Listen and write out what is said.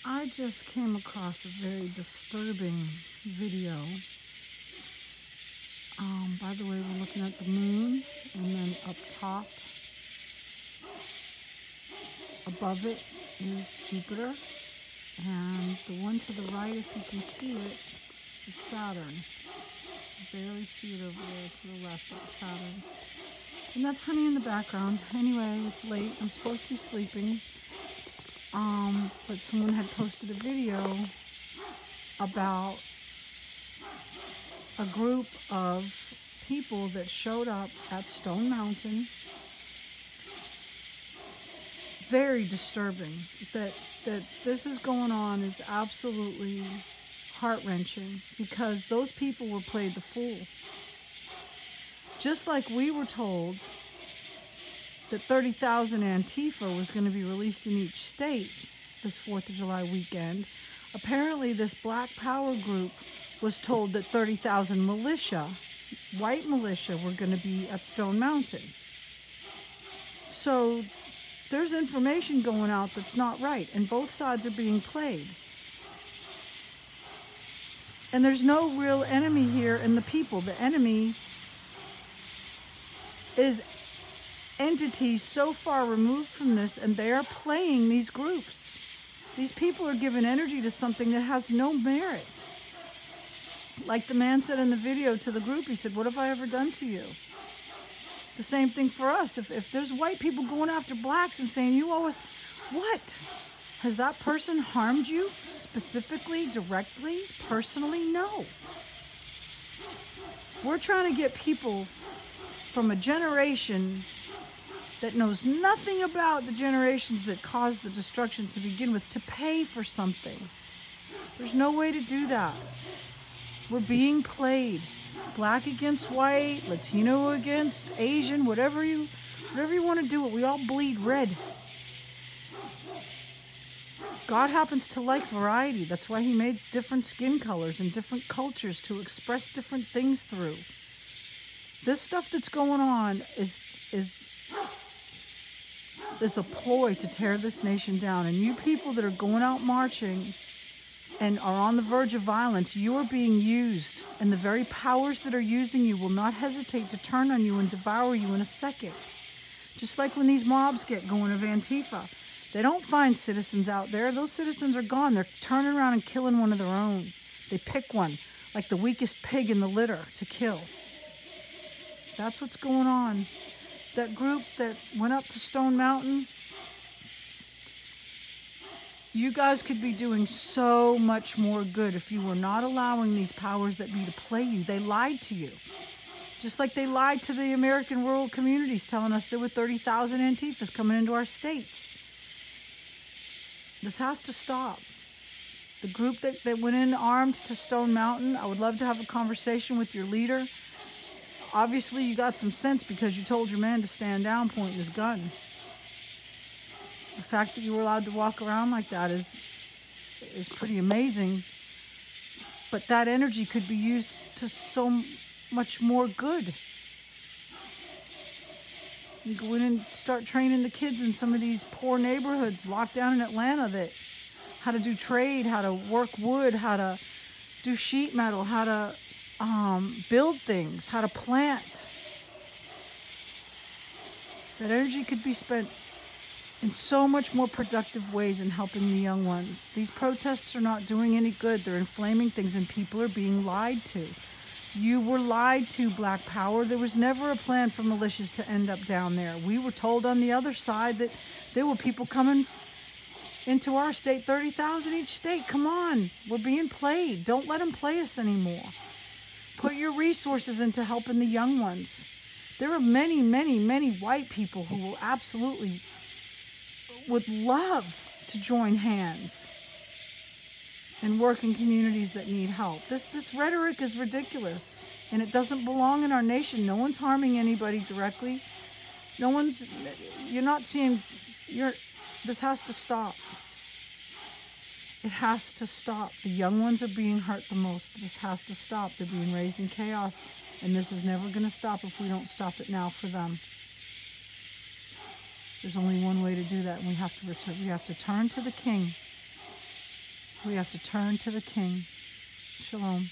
I just came across a very disturbing video. By the way, we're looking at the moon, and then up top, above it, is Jupiter. And the one to the right, if you can see it, is Saturn. You barely see it over there to the left, that's Saturn. And that's Honey in the background. Anyway, it's late. I'm supposed to be sleeping. But someone had posted a video about a group of people that showed up at Stone Mountain. Very disturbing. That this is going on is absolutely heart-wrenching, because those people were played the fool. Just like we were told that 30,000 Antifa was going to be released in each state this 4th of July weekend, apparently this Black Power group was told that 30,000 militia, white militia, were going to be at Stone Mountain. So there's information going out that's not right, and both sides are being played. And there's no real enemy here in the people. The enemy is entities so far removed from this, and they are playing these groups. These people are giving energy to something that has no merit. Like the man said in the video to the group, he said, "What have I ever done to you?" The same thing for us. If there's white people going after blacks and saying, "You owe us," what? Has that person harmed you specifically, directly, personally? No. We're trying to get people from a generation that knows nothing about the generations that caused the destruction to begin with to pay for something. There's no way to do that. We're being played. Black against white, Latino against Asian, whatever you want to do it. We all bleed red. God happens to like variety. That's why he made different skin colors and different cultures to express different things through. This stuff that's going on is a ploy to tear this nation down. And you people that are going out marching and are on the verge of violence, you are being used. And the very powers that are using you will not hesitate to turn on you and devour you in a second. Just like when these mobs get going of Antifa. They don't find citizens out there. Those citizens are gone. They're turning around and killing one of their own. They pick one, like the weakest pig in the litter, to kill. That's what's going on. That group that went up to Stone Mountain, you guys could be doing so much more good if you were not allowing these powers that be to play you. They lied to you. Just like they lied to the American rural communities, telling us there were 30,000 Antifas coming into our states. This has to stop. The group that went in armed to Stone Mountain, I would love to have a conversation with your leader. Obviously, you got some sense because you told your man to stand down pointing his gun. The fact that you were allowed to walk around like that is pretty amazing. But that energy could be used to so much more good. You go in and start training the kids in some of these poor neighborhoods locked down in Atlanta, that how to do trade, how to work wood, how to do sheet metal, how to build things, how to plant. That energy could be spent in so much more productive ways in helping the young ones. These protests are not doing any good. They're inflaming things, and people are being lied to. You were lied to, Black Power. There was never a plan for militias to end up down there. We were told on the other side that there were people coming into our state, 30,000 each state. Come on, we're being played. Don't let them play us anymore. Put your resources into helping the young ones. There are many, many, many white people who will absolutely would love to join hands and work in communities that need help. This rhetoric is ridiculous, and it doesn't belong in our nation. No one's harming anybody directly. You're not seeing, this has to stop. It has to stop. The young ones are being hurt the most. This has to stop. They're being raised in chaos, and this is never going to stop if we don't stop it now for them. There's only one way to do that, and we have to turn to the King. We have to turn to the King. Shalom.